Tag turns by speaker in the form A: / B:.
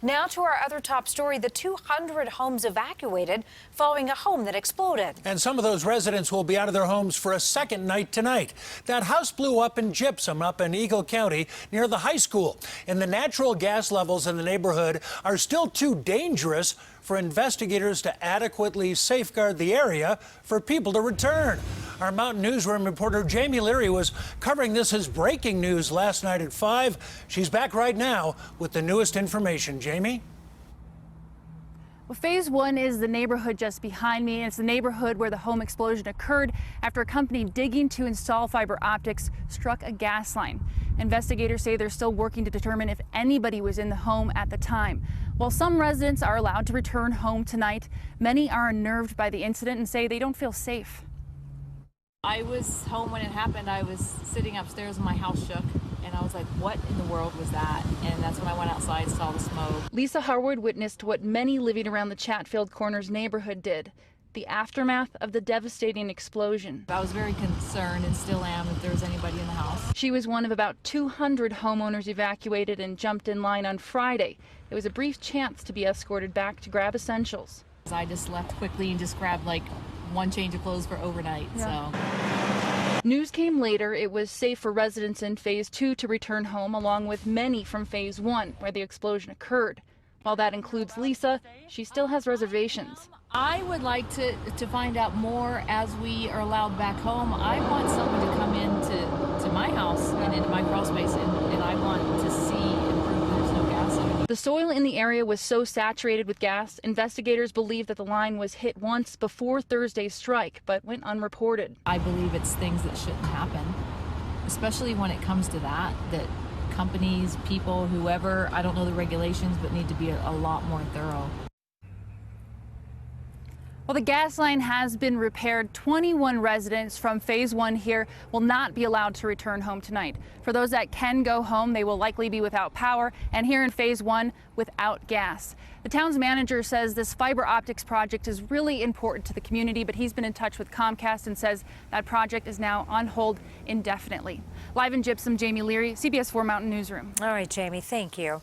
A: Now to our other top story, the 200 homes evacuated following a home that exploded.
B: And some of those residents will be out of their homes for a second night tonight. That house blew up in Gypsum, up in Eagle County, near the high school. And the natural gas levels in the neighborhood are still too dangerous for investigators to adequately safeguard the area for people to return. Our Mountain Newsroom reporter Jamie Leary was covering this as breaking news last night at 5. She's back right now with the newest information. Jamie?
C: Well, phase 1 is the neighborhood just behind me. It's the neighborhood where the home explosion occurred after a company digging to install fiber optics struck a gas line. Investigators say they're still working to determine if anybody was in the home at the time. While some residents are allowed to return home tonight, many are unnerved by the incident and say they don't feel safe.
D: I was home when it happened. I was sitting upstairs and my house shook. And I was like, what in the world was that? And that's when I went outside and saw the smoke.
C: Lisa Harwood witnessed what many living around the Chatfield Corners neighborhood did, the aftermath of the devastating explosion.
D: I was very concerned and still am if there was anybody in the house.
C: She was one of about 200 homeowners evacuated and jumped in line on Friday. It was a brief chance to be escorted back to grab essentials.
D: I just left quickly and just grabbed like one change of clothes for overnight.
C: Yeah.
D: So.
C: News came later. It was safe for residents in phase 2 to return home, along with many from phase 1, where the explosion occurred. While that includes Lisa, she still has reservations.
D: I would like to find out more as we are allowed back home. I want someone to come into my house and into my crawl space, and I want to see and prove there's no gas underneath.
C: The soil in the area was so saturated with gas, investigators believe that the line was hit once before Thursday's strike, but went unreported.
D: I believe it's things that shouldn't happen, especially when it comes to that companies, people, whoever, I don't know the regulations, but need to be a lot more thorough.
C: Well, the gas line has been repaired. 21 residents from phase 1 here will not be allowed to return home tonight. For those that can go home, they will likely be without power, and here in phase 1, without gas. The town's manager says this fiber optics project is really important to the community, but he's been in touch with Comcast and says that project is now on hold indefinitely. Live in Gypsum, Jamie Leary, CBS 4 Mountain Newsroom.
A: All right, Jamie, thank you.